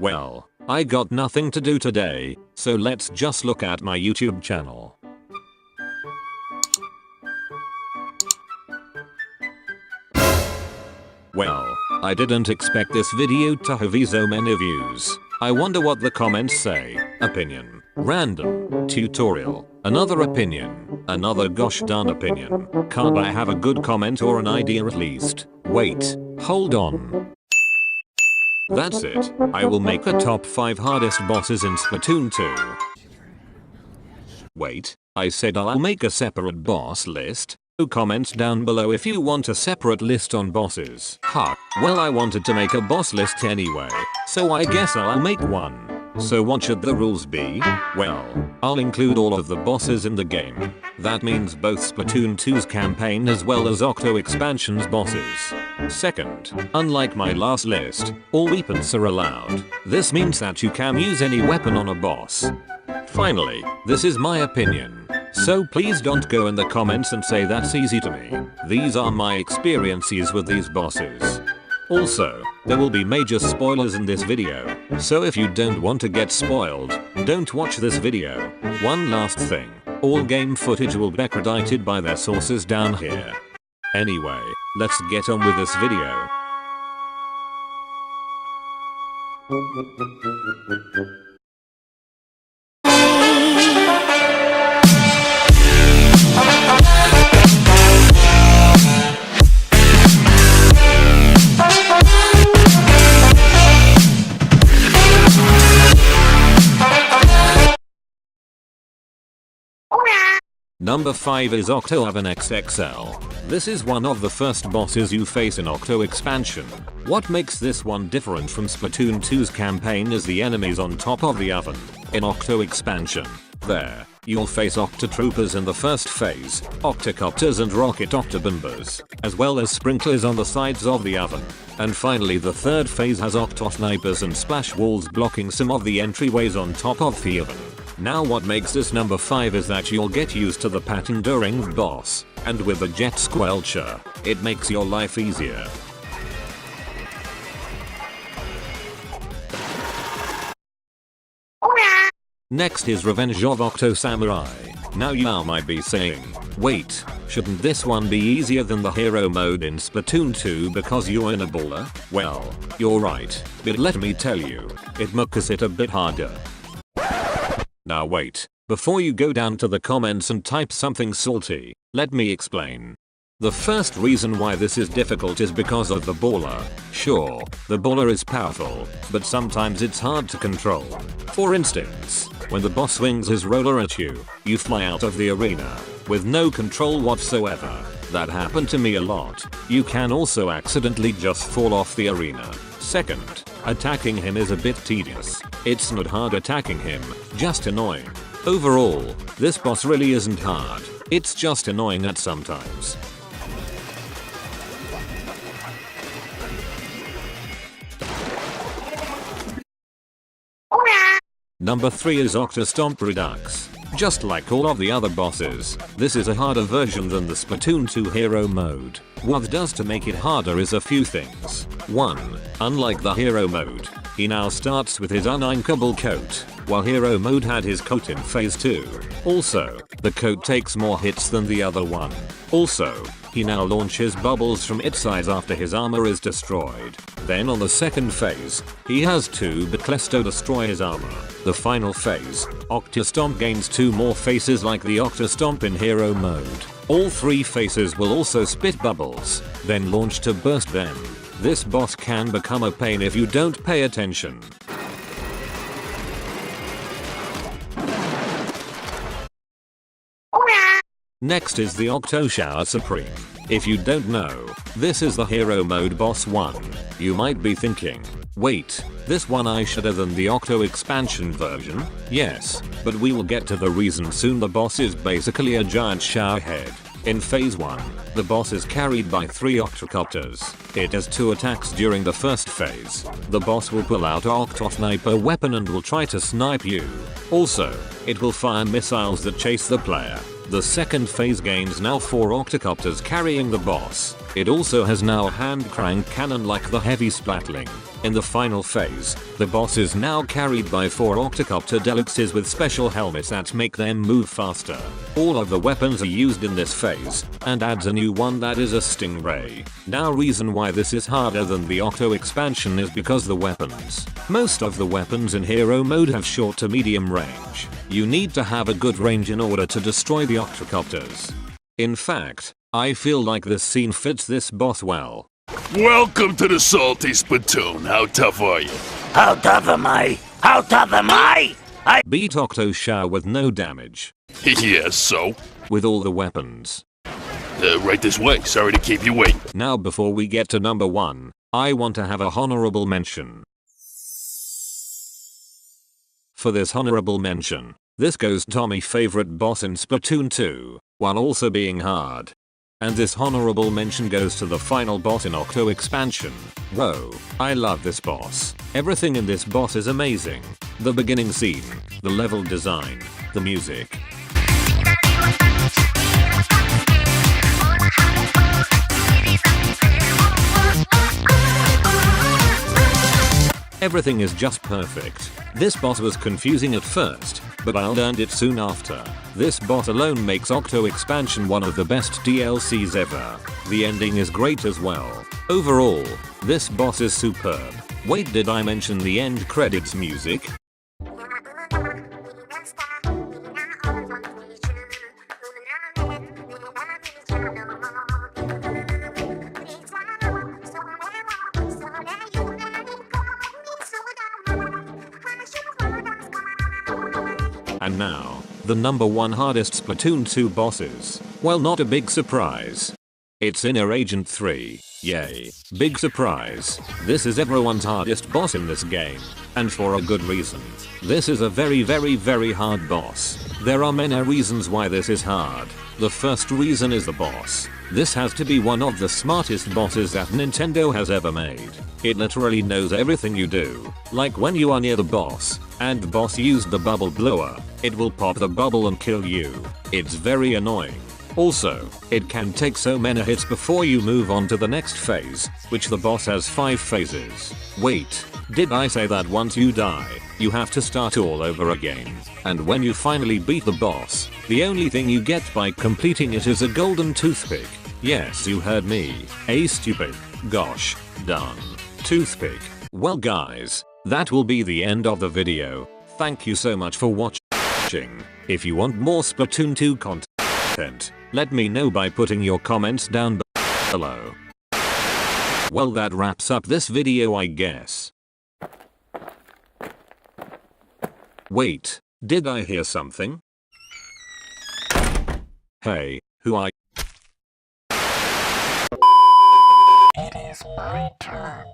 Well, I got nothing to do today, so let's just look at my YouTube channel. Well, I didn't expect this video to have so many views. I wonder what the comments say. Opinion. Random. Tutorial. Another opinion. Another gosh darn opinion. Can't I have a good comment or an idea at least? Wait. Hold on. That's it. I will make a top 5 hardest bosses in Splatoon 2. Wait. I said I'll make a separate boss list. Comments down below if you want a separate list on bosses. Well, I wanted to make a boss list anyway, so I guess I'll make one. So what should the rules be? Well, I'll include all of the bosses in the game. That means both Splatoon 2's campaign as well as Octo expansion's bosses. Second, unlike my last list, all weapons are allowed. This means that you can use any weapon on a boss. Finally, this is my opinion. So please don't go in the comments and say that's easy to me. These are my experiences with these bosses. Also, there will be major spoilers in this video, so if you don't want to get spoiled, don't watch this video. One last thing, all game footage will be credited by their sources down here. Anyway, let's get on with this video. Number 5 is Octo Oven XXL. This is one of the first bosses you face in Octo expansion. What makes this one different from Splatoon 2's campaign is the enemies on top of the oven. In Octo expansion, you'll face Octotroopers in the first phase, Octocopters and Rocket Octobombers, as well as sprinklers on the sides of the oven. And finally the third phase has Octosnipers and splash walls blocking some of the entryways on top of the oven. Now what makes this number 5 is that you'll get used to the patting during the boss, and with the jet squelcher, it makes your life easier. Next is Revenge of Octo Samurai. Now you might be saying, wait, shouldn't this one be easier than the hero mode in Splatoon 2 because you're in a baller? Well, you're right, but let me tell you, it makes it a bit harder. Now wait, before you go down to the comments and type something salty, let me explain. The first reason why this is difficult is because of the baller. Sure, the baller is powerful, but sometimes it's hard to control. For instance, when the boss swings his roller at you, you fly out of the arena with no control whatsoever. That happened to me a lot. You can also accidentally just fall off the arena. Second, attacking him is a bit tedious. It's not hard attacking him, just annoying. Overall, this boss really isn't hard, it's just annoying at sometimes. Number 3 is Octo Stomp Redux. Just like all of the other bosses, this is a harder version than the Splatoon 2 hero mode. What does to make it harder is a few things. 1. Unlike the hero mode, he now starts with his uninkable coat, while hero mode had his coat in phase 2. Also, the coat takes more hits than the other one. Also, he now launches bubbles from its sides after his armor is destroyed. Then on the second phase, he has 2 Baclesto destroy his armor. The final phase, Octostomp gains 2 more faces like the Octostomp in hero mode. All 3 faces will also spit bubbles, then launch to burst them. This boss can become a pain if you don't pay attention. Next is the Octo Shower Supreme. If you don't know, this is the hero mode boss 1. You might be thinking, wait, this one is shorter than the Octo expansion version? Yes, but we will get to the reason soon. The boss is basically a giant shower head. In phase 1, the boss is carried by 3 Octocopters. It has 2 attacks during the first phase. The boss will pull out an Octosniper weapon and will try to snipe you. Also, it will fire missiles that chase the player. The second phase gains now 4 Octocopters carrying the boss. It also has now a hand crank cannon like the heavy Splatling. In the final phase, the boss is now carried by 4 Octocopter Deluxes with special helmets that make them move faster. All of the weapons are used in this phase, and adds a new one that is a Stingray. Now reason why this is harder than the Octo expansion is because the weapons. Most of the weapons in hero mode have short to medium range. You need to have a good range in order to destroy the Octocopters. In fact, I feel like this scene fits this boss well. Welcome to the salty Splatoon. How tough are you? How tough am I? How tough am I? Beat Octo Shower with no damage. Yeah, so? With all the weapons. Right this way. Sorry to keep you waiting. Now before we get to number 1, I want to have a honorable mention. For this honorable mention, this goes to my favorite boss in Splatoon 2, while also being hard. And this honorable mention goes to the final boss in Octo expansion. Whoa, I love this boss. Everything in this boss is amazing. The beginning scene, the level design, the music. Everything is just perfect. This boss was confusing at first, but I learned it soon after. This boss alone makes Octo expansion one of the best DLCs ever. The ending is great as well. Overall, this boss is superb. Wait, did I mention the end credits music? And now, the number 1 hardest Splatoon 2 bosses. Well, not a big surprise. It's Inner Agent 3. Yay. Big surprise. This is everyone's hardest boss in this game. And for a good reason. This is a very hard boss. There are many reasons why this is hard. The first reason is the boss. This has to be one of the smartest bosses that Nintendo has ever made. It literally knows everything you do. Like when you are near the boss, and the boss used the bubble blower, it will pop the bubble and kill you. It's very annoying. Also, it can take so many hits before you move on to the next phase, which the boss has 5 phases. Wait, did I say that once you die, you have to start all over again? And when you finally beat the boss, the only thing you get by completing it is a golden toothpick. Yes, you heard me. A stupid, gosh, darn, toothpick. Well guys, that will be the end of the video. Thank you so much for watching. If you want more Splatoon 2 content, let me know by putting your comments down below. Well, that wraps up this video, I guess. Wait, did I hear something? Hey, who are you? It is my turn.